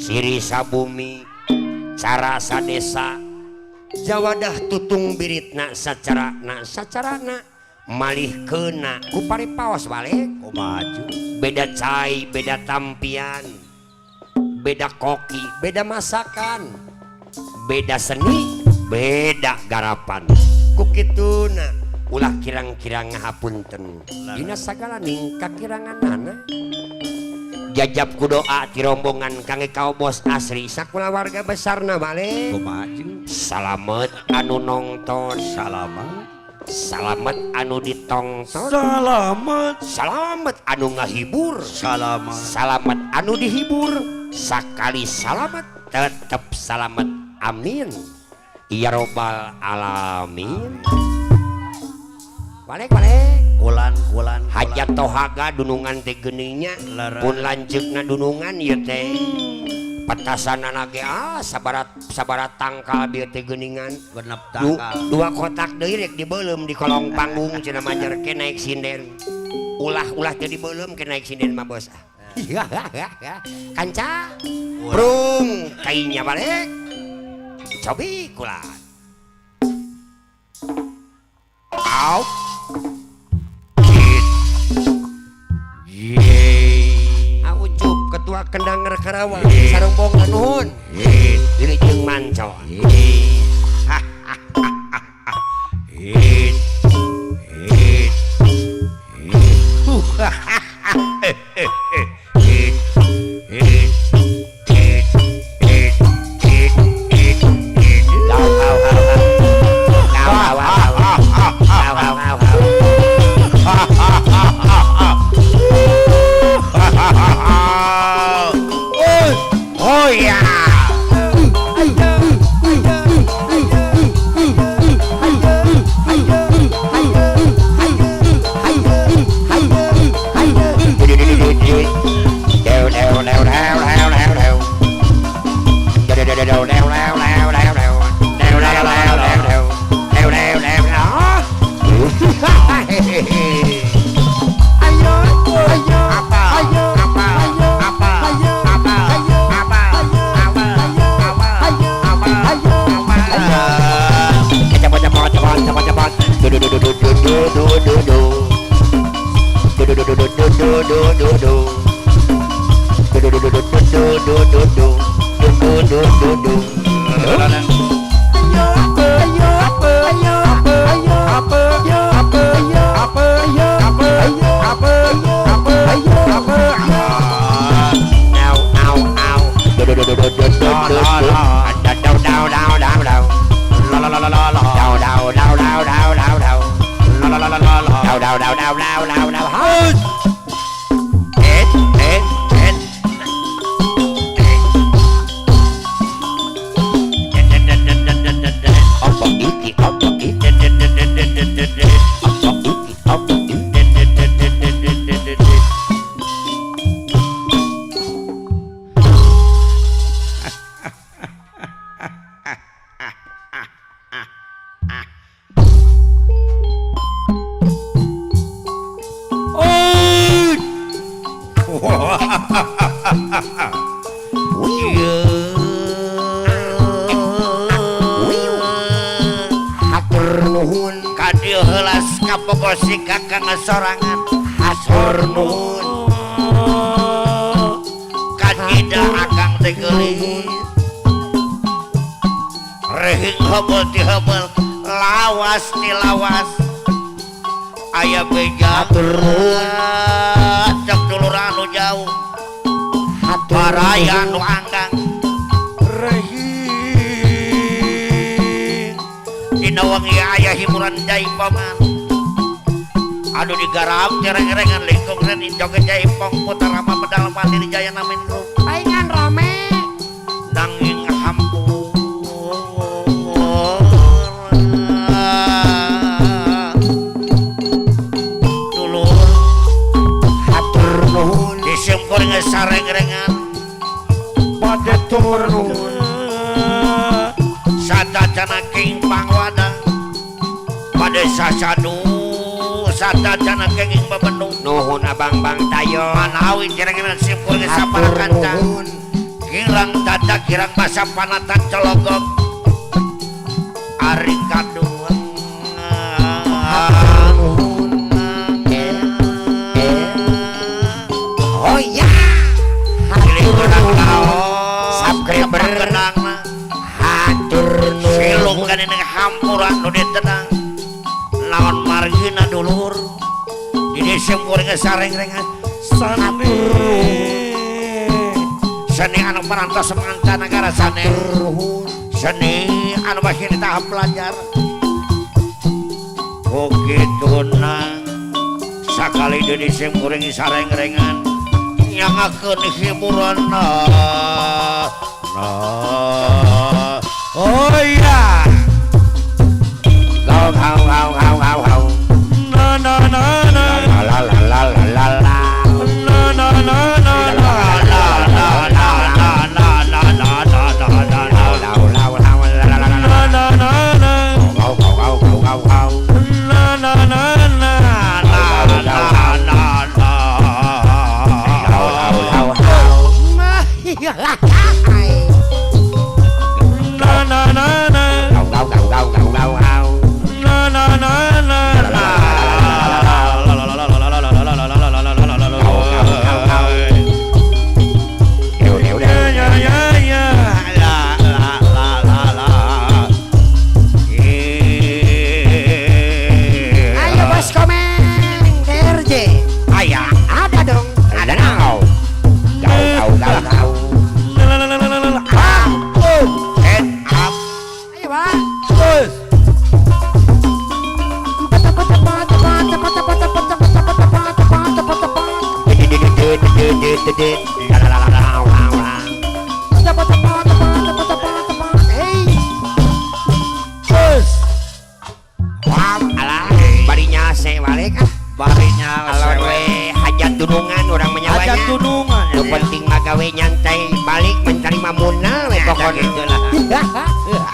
Siri sabumi cara sadesa jawadah tutung biritna sacarana malih kena ku paripaos balik maju beda cai beda tampian beda koki beda masakan beda seni beda garapan kukituna ulah kirang-kirang ngahapunten dina sagala ningka kiranganana jajab ku doa ti rombongan kangge kaobos asri sakula warga besarna balik maju salamet anu nongton salamet anu ditongton salamet anu ngahibur salamet anu dihibur sakali salamet tetep salamet amin ya robbal alamin balik kulan hajat tohaga dunungan teh geningnya pun lanceukna dunungan ieu teh petasan nage sabarat tangkal bieu teh geuningan genep tangkal dua kotak deui rek dibeuleum di kolong panggung cenah majer ke naik sinden ulah teh dibeuleum ke naik sinden mah bos kanca prung kainya balik cobi kulan out Ucup ketua Kendang Karawang sareng bongga nuhun ini jeung manco oh ya kapogosi kakang sorangan hatur nuhun kadida akang teh geulis rehing heubel ti heubel lawas ti lawas aya beja hatur nuhun cek dulur anu jauh hatur baraya anu anggang rehing dina wengi aya hiburan jaipongan aduh digarap cereng-cerengan lingkung dan joget jaipong putar apa pedal mati di jaya namin ku paingan rame nanging hampur dulur hatur nuhun disempur ngesareng-rengan pada tur nuhun sadajana king pangwadang pada sasadu sadajana kenging babendung nuhun abang bang tayo manawi cereng-cereng simpur ngesapara kancang kirang masa panatan cologok Ari kaduan oh ya subscriber hatur silung kan ini hampuran nu ditenang lawan margina dulur ini semurnya sareng-rengan seni anu perantos mancanegara seni anu masih di tahap pelajar begituna sakali di semurnya sareng-rengan yang akan hiburan oh iya gau na na na na la la la la la la na na na na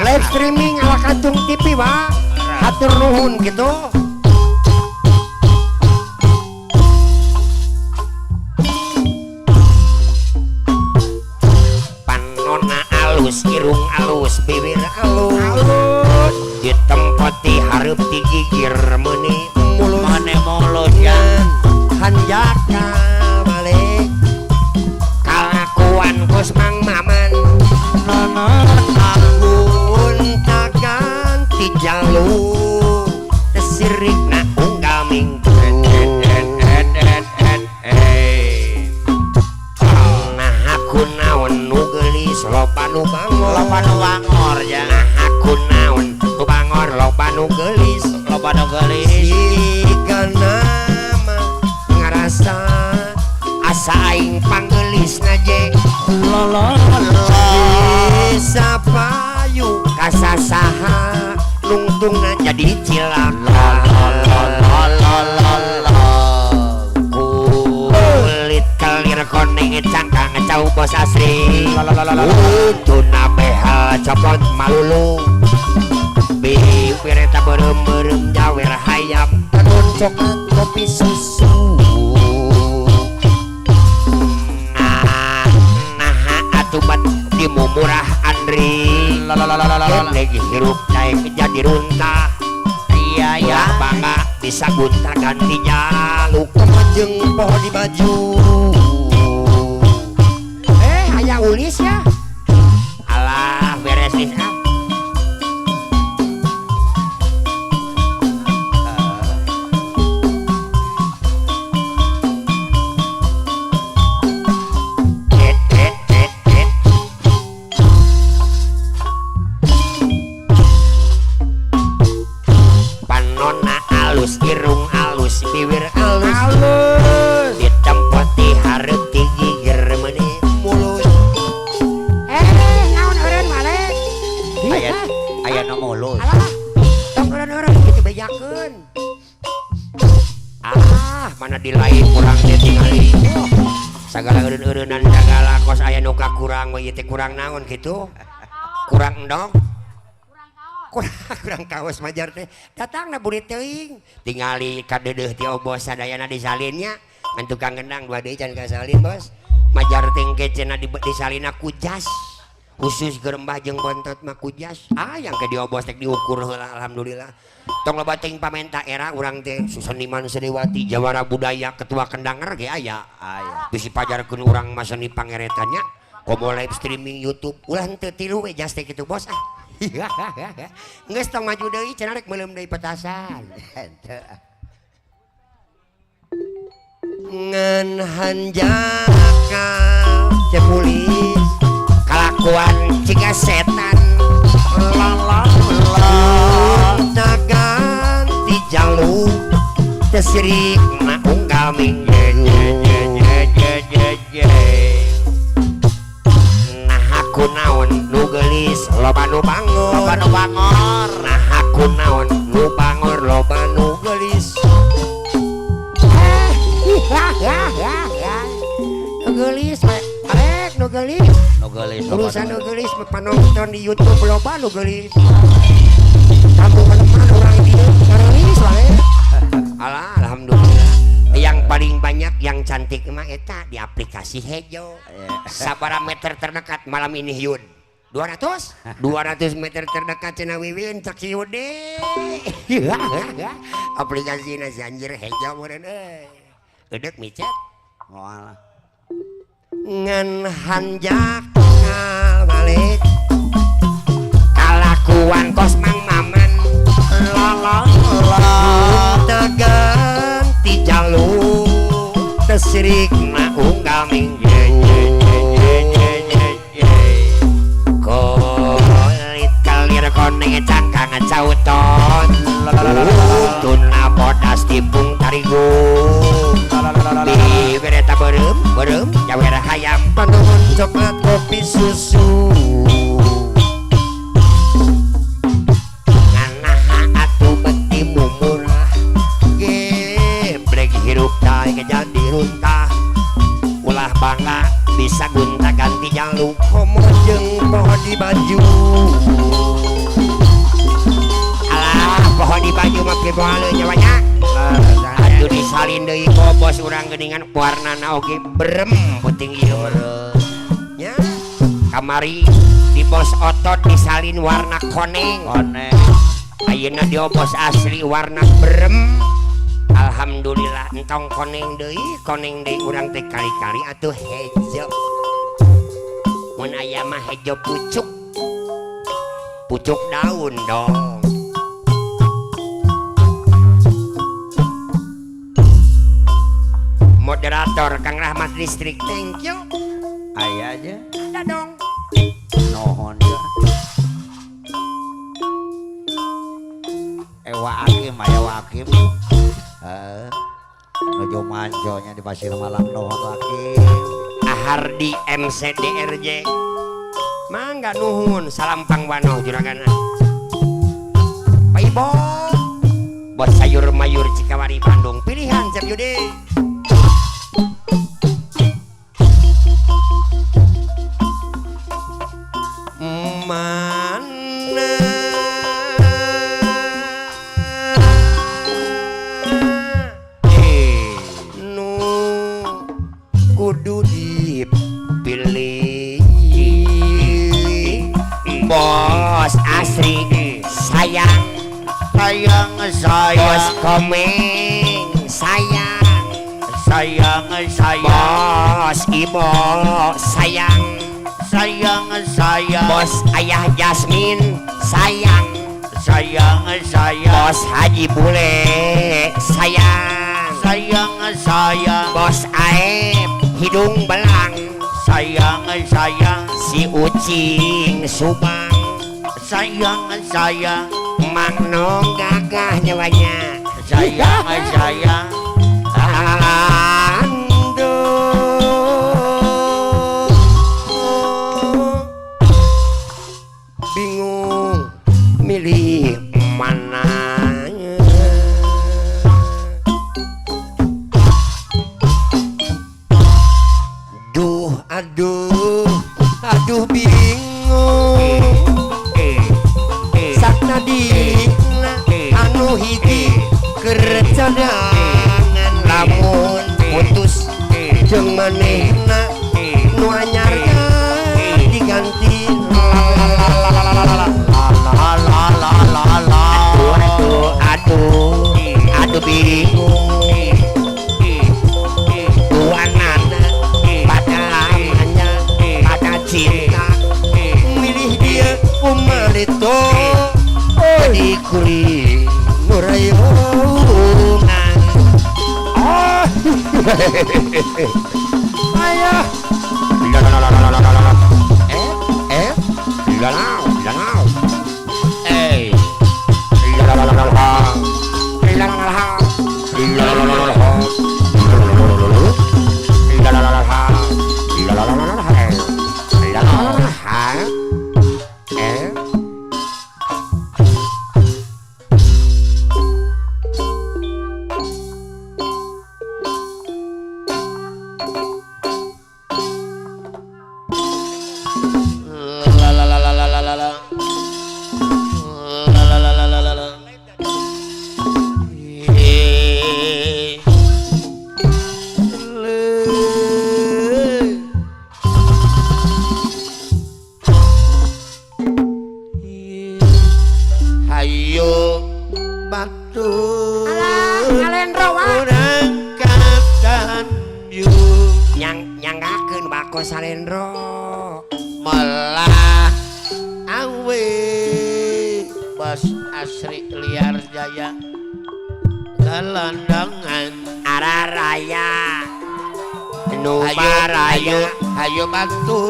live streaming ala kantung TV Pak hatur nuhun gitu panona alus irung alus bibir alus ditempati hareup digigir meuni mulus mane mulus ya hanjaka balik kalakuan kus mang maman anggun tak ganti jalur tesirik na unggal minggu nah aku naon nu geulis loba nu bangor ya nah aku naon nu bangor loba nu geulis sigana mah ngarasa asa aing panggelis na je bisa payu kasasaha lungtungna jadi cilaka kulit kelir koneng cangkang cau bos asri utuna behal coplot malulu bibir eta berem-berem jawer hayam tanun coklat kopi susu atubat dimumurah Andri lagi hirup naik jadi runtah iya ya bangga bisa gunta ganti jaluk kemajeng poho di baju aya ulis ya alah beres nih irung alus bibir alus ditempati hareup digigir meuni mulus naon eureun malek aya nu mulus tong eureun kitu bejakeun mana di lain kurang teh tingali sagala eureun-eureunan sagala kos aya nu kakurang we teh kurang naon kitu kurang endog kurang kaos majar teh datangna burit teuing tingali kadeudeuh ti obos sadayana disalinnya ngan tukang gendang dua deui can kasalin bos majar ting kecena disalina ku jas khusus gerembah jeung bontot mah kujas yang ke diobos tek diukur heula alhamdulillah tong loba teuing pamenta era urang teh Seniman Seniwati Jawara Budaya Ketua Kendanger ge aya bisi pajarkeun urang mah seni pangeretannya komo live streaming YouTube ulah teu tilu we jas teh kitu bos geus tong maju deui cenah rek meuleum deui petasan ngan hanjaka cepulis kelakuan jika setan tak ganti jalur tersirik na unggal nah aku naon nu geulis loba nu bangor nah aku naon nu bangor loba nu geulis nugelis arek nugelis urusan nugelis panonton di YouTube loba nugelis kamu meneman orang dia nugelis wae alhamdulillah yang paling banyak yang cantik mah eta di aplikasi Hejo sabaraha meter terdekat malam ini Yun 200 meter terdekat cenah Wiwin cek si Yude aplikasi si anjir Hejo meureun edek micet moal ngan hanjak balik kalakuan kos mang maman ganti jalur tersirik na unggal kolit kalir koneng cangkang cauton tuna bodas tipung tarigu di bereta berem jawer hayam panungun coklat kopi susu nganaha atuh beti murah gebrek hirup dae jadi runtah ulah bangga bisa gunta ganti jaluk komo jeung poho di baju alah poho di baju mah keboale nyawanya aduh disalin deui bos urang geuningan warnana oge berem puting ieu nya kamari di bos otot disalin warna koneng ayeuna diobos asli warna berem alhamdulillah entong koneng deui urang teh kali-kali atuh hejo mun aya mah hejo pucuk daun dong moderator Kang Rahmat Listrik thank you aya aja ada dong nohon ya aya wakim nuju manconya di pasir malam nohon wakim Ahardi MCDRJ mangga nuhun salam pangwanoh juragana Pak Ibo bos sayur mayur Cikawari Bandung pilihan Cep Yudi mana nu kudu dipilih bos asri sayang bos komeng sayang bos Ibo sayang bos Ayah Jasmine sayang bos Haji Bule sayang bos Aep hidung belang si Ucing Subang Mang Nong gagah nyawanya bingung milih mana aduh bingung sakna dina anu hiji kercadangan lamun putus jeung manehna nu anyar diganti itu di kuring murayungan oh ayah hayu batu ngalendro wae urang katan yu nyanggakeun bako salendro melah awe bos asri liar jaya galandangan araraya nu hayu baraya hayu batu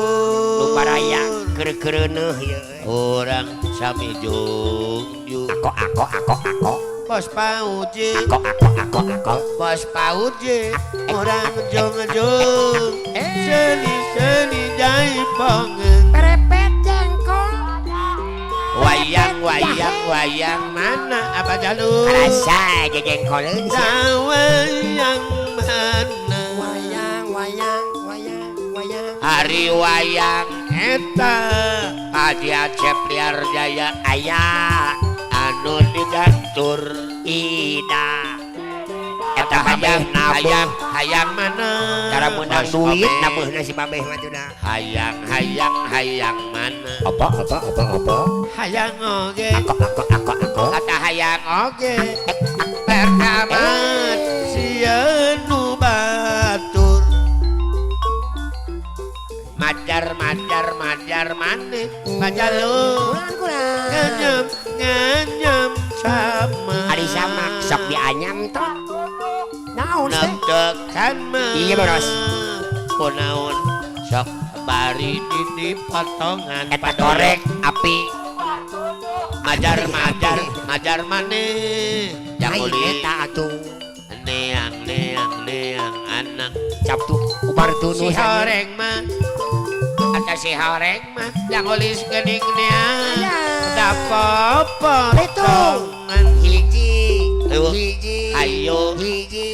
nu baraya keur-keureuneun ieu orang sami jungju ako bos pauji ako bos pauji orang jung-jung seni jaipongan perepet jengkol wayang mana apa jalur rasa jengkoleun wayang mana wayang hari wayang eta Haji Acep liar jaya aya anu digatur ida eta hayang mana cara menang Bos duit Obeng. nabuhna si babeh mah teh hayang mana apa hayang oge ako kata hayang oge pertamat sieun nu batur majar maneh majalur kurang nganyam sama ari sama sok dianyam toh naon teh nemtekan mah Iya, Boros. kunaon sok bari di potongan eta korek api majar maneh yang ai uli eta atuh neang anak sabtu ubar si tunu horeng mah ada si horeng mah yang ulis gening neang da potongan hiji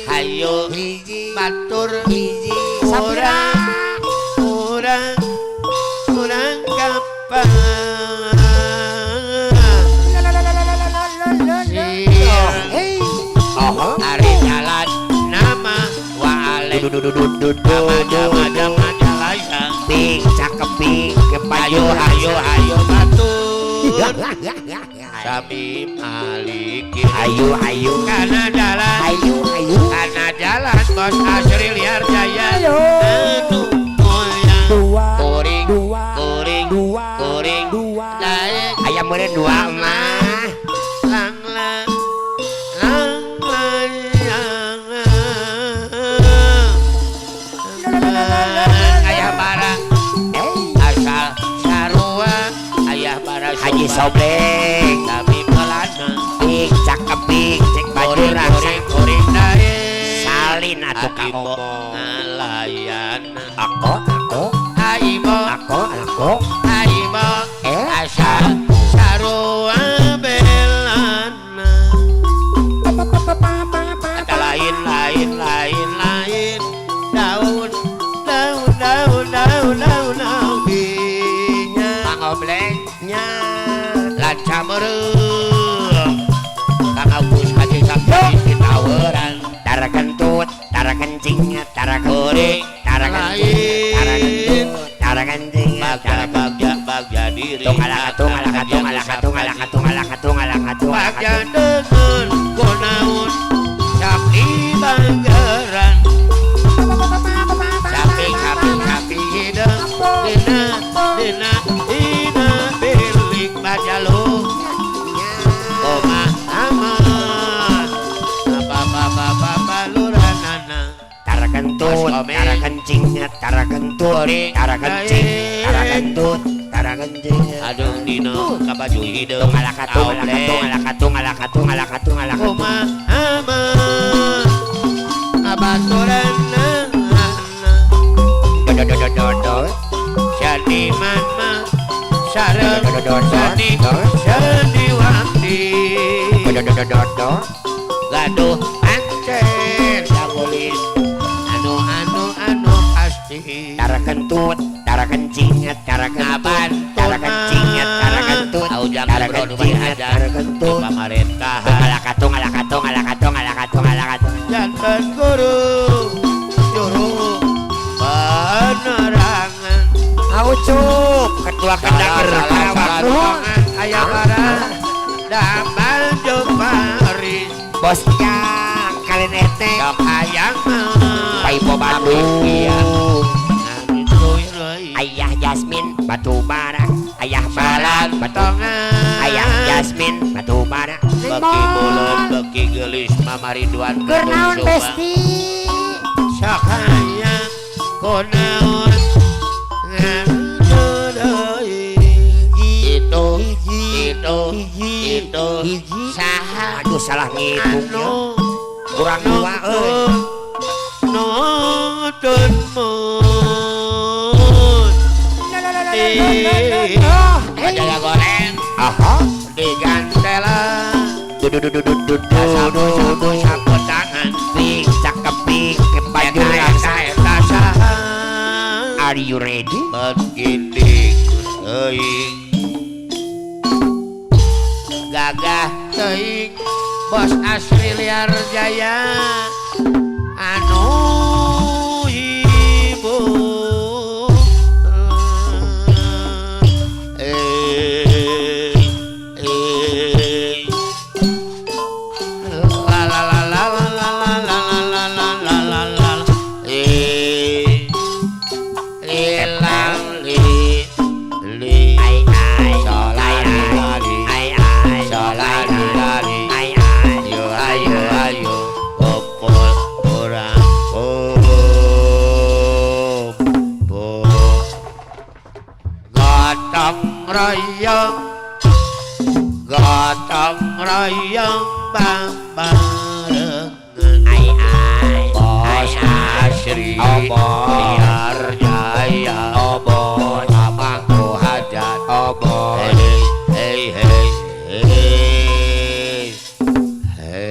hayu batur urang kapan hari jalan nama waale nama jalan ping cakep ping hayu kepayu batur sami malikin ayu karena jalan ayu karena jalan bos asri liar jaya anu moyang kuring daek ayam meureun dua mah lang ayah bara asal sarua ayah bara Haji Sobleng kami pelana ping cakep ping cek baju rasa kuring daek salin atuh ka Aibo ngomong ngalayan ako Aibo Aibo asal sarua belana kata lain daun binya pangoblengnya lanca mereuh Kang Agus Haji Sakti di taweran tara kentut tara kencing tara kuring tara kencing tara kencing bagja diri bagja dengan kunaun Sakti Banggaran sapi hidup dina bilik bajalur kentut tara kencing tara kentut tara kencing aduh dino ka baju hideung alakatung ama abaturan dododododod saniman mah sareng sandiwati dododododod gaduh pancen sabulis anu pasti tara kentut tara kencing tara kentut tara kencing tara kentut aujang tara bro kencing tara di kentut pamerintahan alakatung jantan guru juru penerangan aucup ketua kendager salah aya barang dapat joparis bos yang kalian ete dam hayang Paipo Bandung ngituy ayah Jasmine Batubara ayah Balan tongan ayah Jasmine Batubara beki bulan beki gelis Mama Ridwan Keur naon besti? sakaya konaon itu saha aduh salah ngitung ya anu kurang dua nonton Jaya goreng aha di gantela dudu sapu tangan ping cakep ping ke baju rasa eta saha are you ready begitu euing gagah teuing bos asli liar jaya anu ibu la la la la la la la la la la la la la ai ai solali ai ai solali lali ai ai ayo popol orang gotong royong bareng ai ai bos asri liar jaya bos abangku hajat bos hey hey hey hey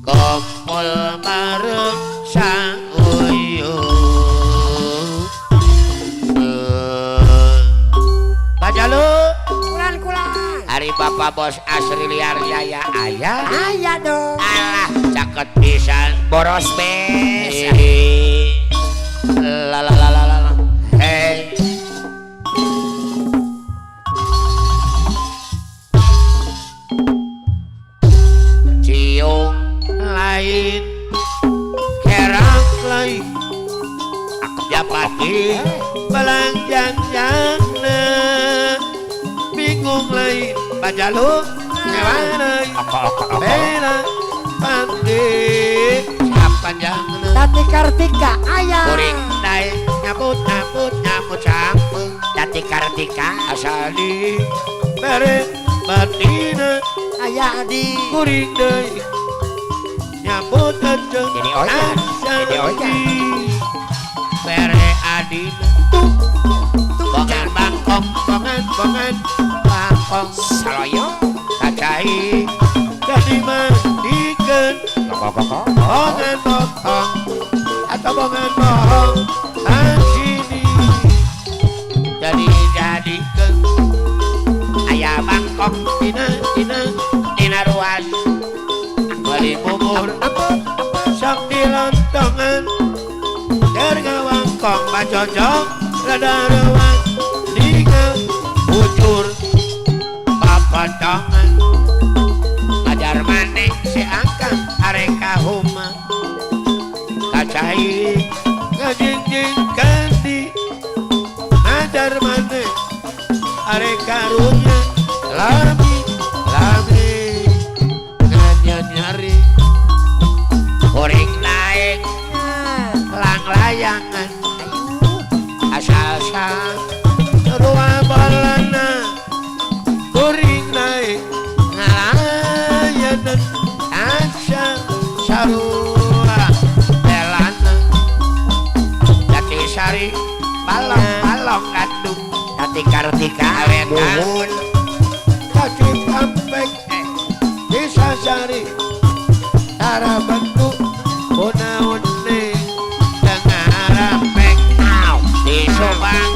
kumpul bareng sauyung Bajalu Kulan. hari bapak bos asri liar jaya ayah Aya dong. alah caket pisan boros bes la la la la la hey cium lain kerang lain japati belanjang jangna bingung lain bajalu ngewana bela pandi sapanjangna Tati Kartika aya. kuring dai nyambut campur Tati Kartika asal di bere batina Aya di. kuring dai nyambut kenceng Ini ojan, ini ojan. bere adina bongan bangkong bangkong Saloyo kacai jadi mandikan bongan bokong atau bongan bohong sini jadi jadikan ayah bangkok tina ruas beli bubur sok di lontongan dergawang kong bacocok rada ruas tinggal bujur papatongan ajar manik si angkat areka huma kacai ngajingjing ganti ajar manik areka runya lami nganya nyari daeng lang layangan asal-asal ruang balana kuring naik ngalayanan asal sarua belana jati sari balong-balong gandung jati kartika nuhun kaki kampek bisa sari cara bentuk punaun nih dengan rampek di Subang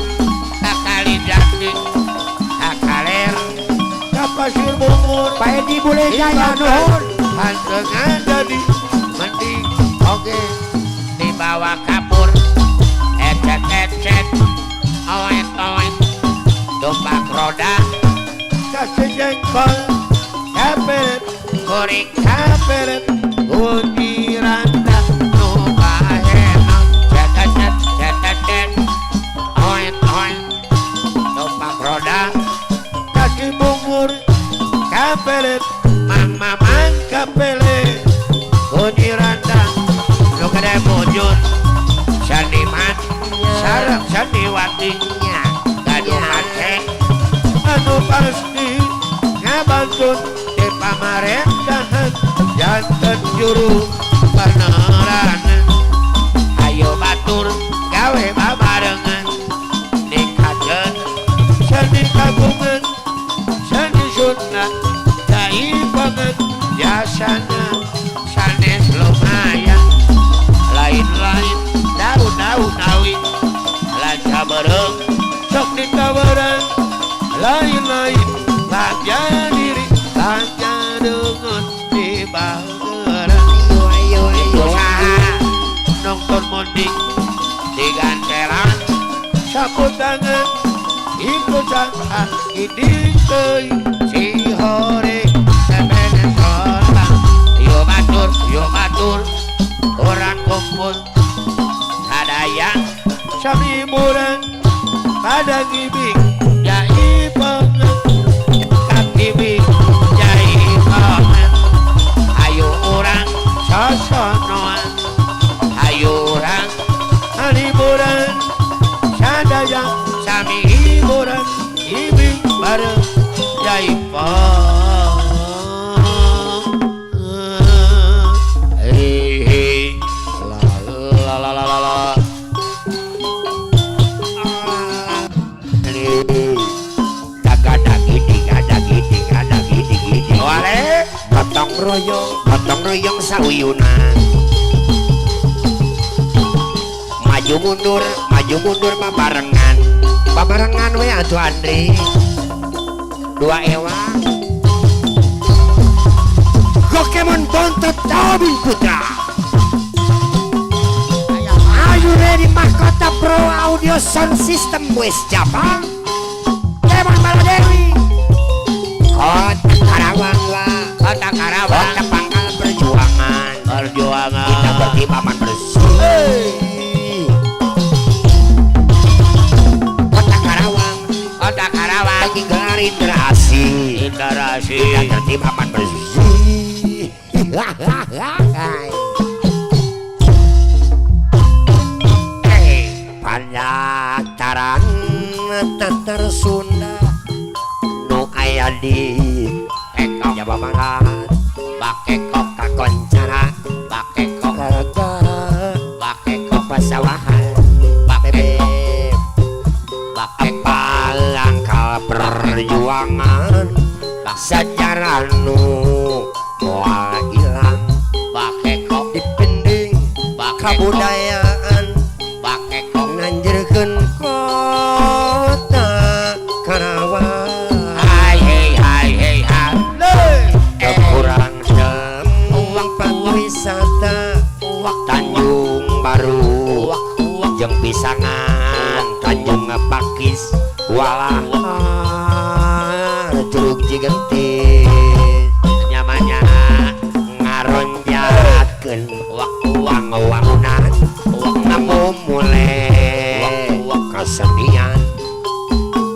kakali jati kakaler kapasir bungur Pak Edi boleh jaya nuhun. pantengan jadi mending oke dibawa kapur ecet-ecet oet-oet tumbak roda kasih jengkol kaperet kuring kaperet bunyi randa nubahenak cet-cet oet-oet tumbak roda kaki bungur kaperet mang-mamang kapelet bunyi randa nu gede bujur sandiman sarap sandiwatinya gaduh aceh anu pasti ngabantun di pamarendahan janten juru penerangan ayo batur gawe babarengan nikajeun seni kagungan seni sunat dai banget jasana sanes lumayan lain-lain daun-daun awit lanca bereng sok ditawaran lain-lain baca diri baca dengan di bageran Ayo usaha nonton mudik di gantelan sapu tangan ibu sangka ini si hore sebene sorang yo batur orang kumpul kadayang sami murang pada gibing jai banget kakibing jai banget ayo orang sosonoan ayo orang haliburan sadayang sami hiburan gibing bareng jai banget gotong royong sauyunan maju mundur babarengan we atuh Andri dua ewang Pokemon bontot Tobing Putra Ayo ready mahkota pro audio sound system wes Japang Demon Maladewi Kota Karawang Kota pangkal perjuangan kita bertimpaman bersih Kota Karawang lagi gelar interaksi kita bertimpaman bersih Pandataran teter Sunda nu aya di ekok Jawa Barat bakekok kakoncara bakekok bakekok pasawahan bakekok langkah perjuangan sejarah nu moal ilang bakekok dipending kabudayaan bakekok nanjirkeun kota Karawang hai kurang uang pariwisata Tanjung Baru jeung pisangan Tanjung Pakis walah Curug Cigentis nyamanya ngaronjatkeun wangunan ngamumule kesenian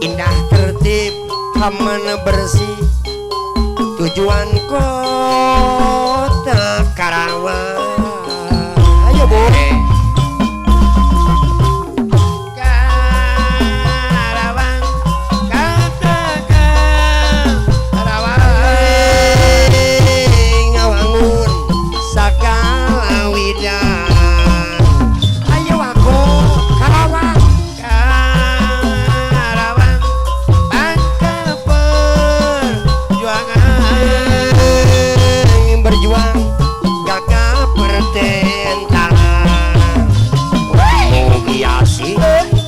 indah tertib aman bersih tujuan kota Karawang ayo Karawang katakan Karawang ngawangun sakala widan ayo aku Karawang Karawang pangkal perjuangan berjuang gagah pertentangan Mugiasi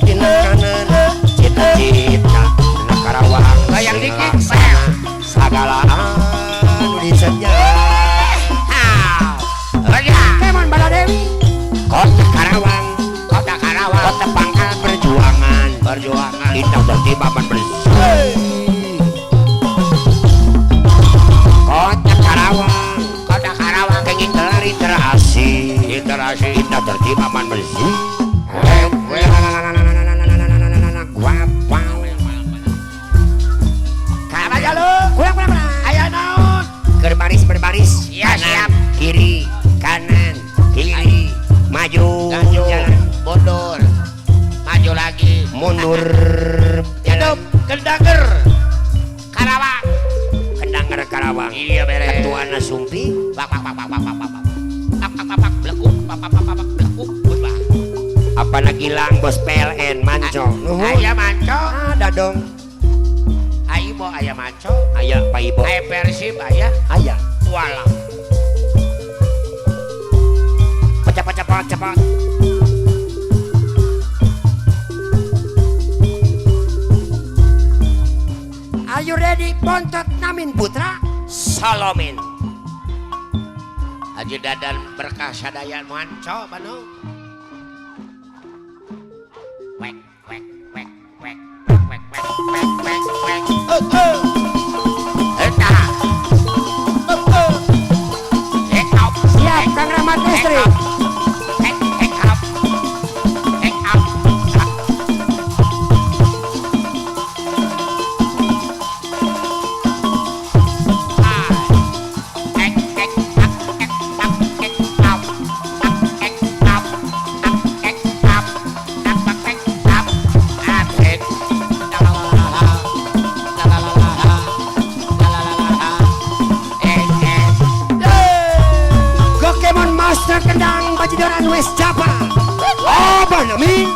tina kanan cita-cita na Karawang Layang dikit, laksana sagala anu disenyap Kemon Baladewi kota Karawang Kota Karawang kota pangkal perjuangan perjuangan indah dan timbaman bersih kota Karawang Kota Karawang kenging literasi literasi indah dan timbaman bersih kurang ayo naon berbaris Iya, kanan siap. kiri kanan kiri maju Maju, jalan mundur maju lagi mundur hidup kendanger Karawang kendanger Karawang iya beres ketuana Sumpi bak bak bak bak bak bak bak bak bak bak bak belekuk bak bak bak bak bak belekuk bah apa nagilang bos PLN manco aya manco ada dong ayo mau aya manco aya Pak Ibo aya persib aya aya walang cepat Are you ready Bontot Namin Putra Salomin Haji Dadan berkah sadaya manco Bandung wek wek wek wek wek wek wek wek wek entah siap Kang Rahmat Istri Gokemon Master Kendang Bajidoran West Java apa nami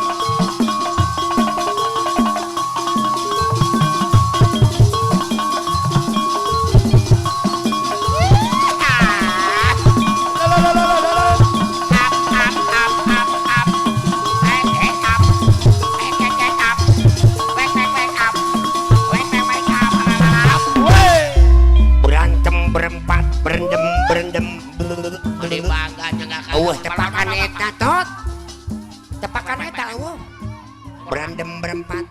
berantem berempat berendem beli bangganya nggak tepakan eta tot tepakan eta berantem berempat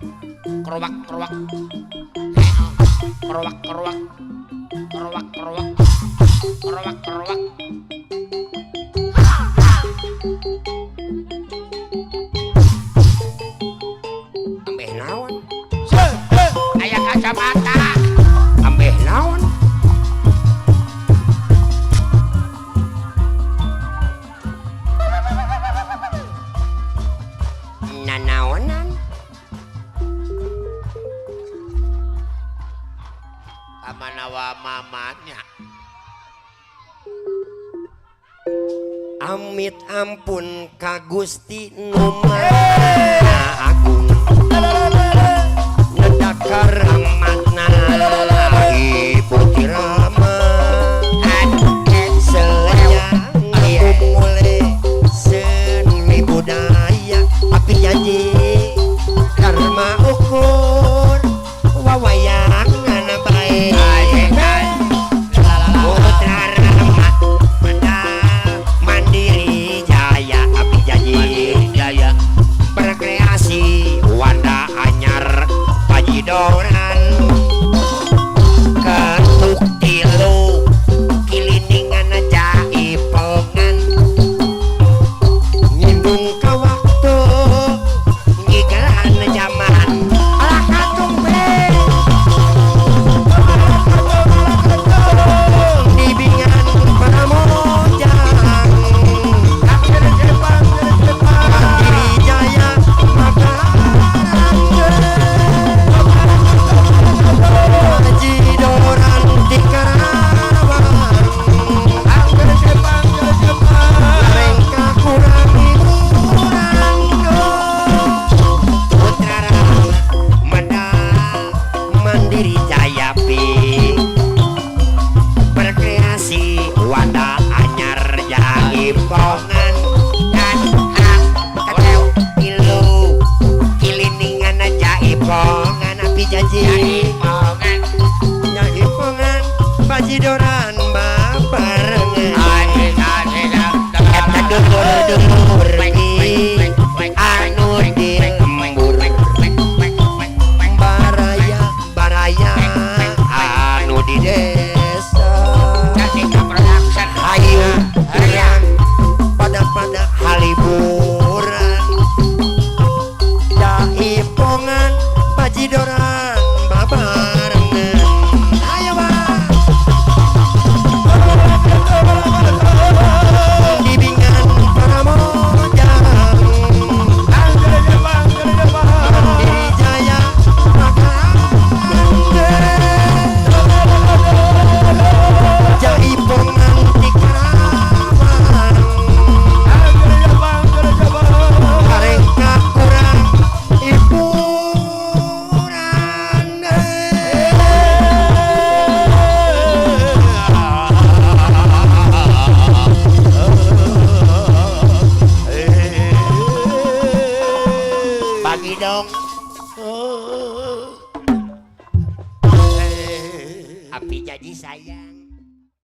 kerowak kerowak kerowak kerowak kerowak kerowak kerowak kerowak ambeh naon aya kacamata ambeh naon nanaonan amanawa mamanya amit ampun ka Gusti Nu Maha Agung nedakar rahmatna Ibu Tirama sayang mulai seni budaya api janji karma ukur wawayangan baik putra rahmat pedang mandiri jaya api janji jaya berkreasi Wanda Anyar Pajidoran ketuk tilu kiliningan jaipongan ngindung ka waktu ngigaran zaman alah katung be dibingan para mojang pajidoran babarengan Eta dulur-dulur anu dilembur baraya baraya anu di desa hayu urang pada haliburan jaipongan pajidoran babarengan ayo bang dibingan para mojang Mandiri Jaya Makalang jaipongan di Karawang Karengka kurang iburan bagi dong api jadi sayang